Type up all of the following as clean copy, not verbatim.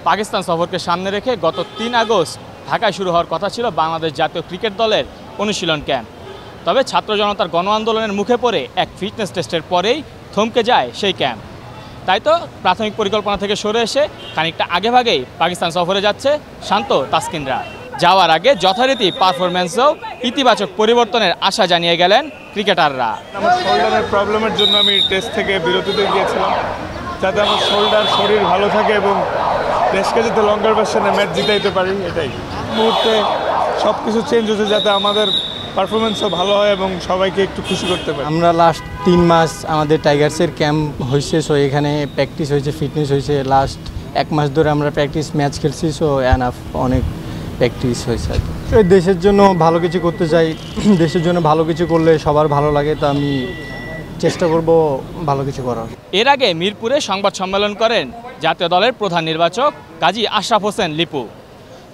পাকিস্তান সফরকে সামনে রেখে গত ৩ আগস্ট ঢাকায় শুরু হওয়ার কথা ছিল বাংলাদেশ জাতীয় ক্রিকেট দলের অনুশীলন ক্যাম্প। তবে ছাত্র জনতার গণ আন্দোলনের মুখে পড়ে এক ফিটনেস টেস্টের পরেই থমকে যায় সেই ক্যাম্প। তাই তো প্রাথমিক পরিকল্পনা থেকে সরে এসে খানিকটা আগেভাগেই পাকিস্তান সফরে যাচ্ছে শান্ত তাসকিনরা। যাওয়ার আগে যথারীতি পারফরম্যান্সেও ইতিবাচক পরিবর্তনের আশা জানিয়ে গেলেন ক্রিকেটাররা। আমার শোল্ডারের প্রবলেমের জন্য আমি টেস্ট থেকে বিরতিতে গিয়েছিলাম, যাতে আমার শরীর ভালো থাকে এবং দেশকে যাতে লঙ্গার ভার্সনে ম্যাচ জিতাইতে পারি। এটাই মুহূর্তে সব কিছু চেঞ্জ হচ্ছে, যাতে আমাদের পারফরমেন্সও ভালো হয় এবং সবাইকে একটু খুশি করতে পারি। আমরা লাস্ট 3 মাস আমাদের টাইগার্সের ক্যাম্প হয়েছে, সো এখানে প্র্যাকটিস হয়েছে, ফিটনেস হয়েছে। লাস্ট 1 মাস ধরে আমরা প্র্যাকটিস ম্যাচ খেলছি, সো এনাফ অনেক প্র্যাকটিস হয়েছে আর কি। দেশের জন্য ভালো কিছু করতে চাই, দেশের জন্য ভালো কিছু করলে সবার ভালো লাগে, তো আমি চেষ্টা করব ভালো কিছু করার। এর আগে মিরপুরে সংবাদ সম্মেলন করেন জাতীয় দলের প্রধান নির্বাচক কাজী আশরাফ হোসেন লিপু।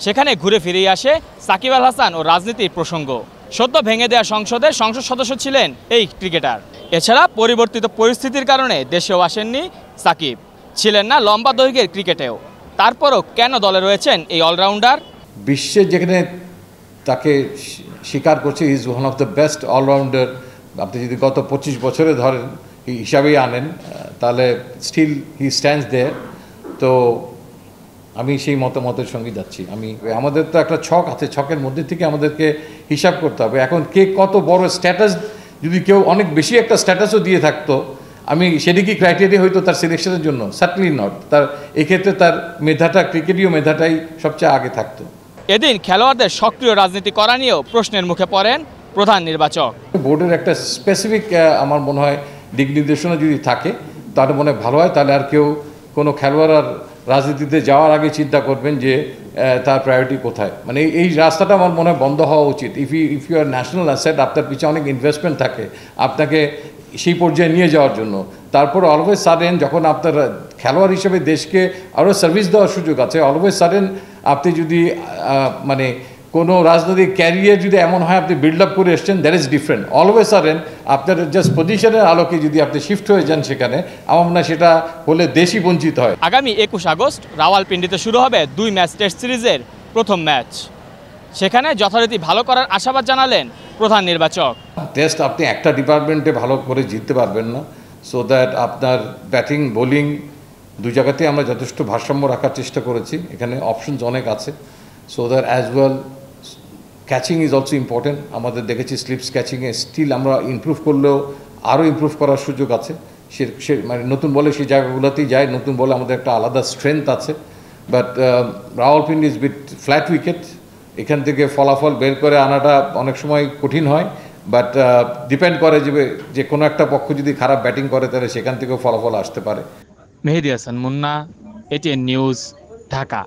সেখানে ঘুরে ফিরেই আসে সাকিব আল হাসান ও রাজনীতির প্রসঙ্গ। সদ্য ভেঙে দেওয়া সংসদের সংসদ সদস্য ছিলেন এই ক্রিকেটার। এছাড়া পরিবর্তিত পরিস্থিতির কারণে দেশেও আসেননি সাকিব, ছিলেন না লম্বা দৈর্ঘ্যের ক্রিকেটেও। তারপরও কেন দলে রয়েছেন এই অলরাউন্ডার? বিশ্বে যেখানে তাকে স্বীকার করছে is one of the best allrounder, আপনি যদি গত 25 বছরে ধরেন হিসাবেই আনেন, তাহলে স্টিল হি স্ট্যান্ডস দেয়ার। তো আমি সেই মতামতের সঙ্গে যাচ্ছি। আমাদের তো একটা ছক আছে, ছকের মধ্যে থেকে আমাদেরকে হিসাব করতে হবে। এখন কে কত বড় স্ট্যাটাস, যদি কেউ অনেক বেশি একটা স্ট্যাটাসও দিয়ে থাকতো, আমি সেটি কি ক্রাইটেরিয়া হইতো তার সিলেকশনের জন্য? Certainly not. তার এক্ষেত্রে তার মেধাটা, ক্রিকেটীয় মেধাটাই সবচেয়ে আগে থাকতো। এদিন খেলোয়াড়দের সক্রিয় রাজনীতি করা নিয়েও প্রশ্নের মুখে পড়েন প্রধান নির্বাচক। বোর্ডের একটা স্পেসিফিক আমার মনে হয় দিক নির্দেশনা যদি থাকে, তাহলে মনে হয় ভালো হয়। তাহলে আর কেউ কোনো খেলোয়াড় আর রাজনীতিতে যাওয়ার আগে চিন্তা করবেন যে তার প্রায়োরিটি কোথায়। মানে এই রাস্তাটা আমার মনে হয় বন্ধ হওয়া উচিত। If you are national asset, আপনার পিছনে অনেক ইনভেস্টমেন্ট থাকে আপনাকে সেই পর্যায়ে নিয়ে যাওয়ার জন্য। তারপর অলওয়েজ সাডেন যখন আপনার খেলোয়াড় হিসেবে দেশকে আরও সার্ভিস দেওয়ার সুযোগ আছে, অলওয়েজ সাডেন আপনি যদি মানে কোনো রাজনৈতিক ক্যারিয়ার যদি এমন হয় আপনি বিল্ড আপ করে এসছেন, that is different. Always sudden আপনার জাস্ট পজিশনের আলোকে যদি আপনি শিফট হয়ে যান সেখানে, আমার মনে হয় সেটা হলে দেশই বঞ্চিত হয়। আগামী 21 আগস্ট রাওয়ালপিন্ডিতে শুরু হবে 2 ম্যাচ টেস্ট সিরিজের প্রথম ম্যাচ। সেখানে যথারীতি ভালো করার আশাবাদ জানালেন প্রধান নির্বাচক। টেস্ট আপনি একটা ডিপার্টমেন্টে ভালো করে জিততে পারবেন না, সো দ্যাট আপনার ব্যাটিং বোলিং দুই জায়গাতে আমরা যথেষ্ট ভারসাম্য রাখার চেষ্টা করেছি। এখানে অপশনস অনেক আছে, so that as well catching is also important. আমাদের দেখেছি স্লিপস ক্যাচিংয়ে স্টিল আমরা ইমপ্রুভ করলেও আরও ইমপ্রুভ করার সুযোগ আছে। সে মানে নতুন বলে সেই জায়গাগুলোতেই যায়, নতুন বলে আমাদের একটা আলাদা স্ট্রেংথ আছে। But Rawalpindi is bit flat wicket, এখান থেকে ফলাফল বের করে আনাটা অনেক সময় কঠিন হয়। বাট ডিপেন্ড করে যে কোনো একটা পক্ষ যদি খারাপ ব্যাটিং করে তাহলে সেখান থেকেও ফলাফল আসতে পারে। মেহেদী হাসান মুন্না, এটিএন নিউজ, ঢাকা।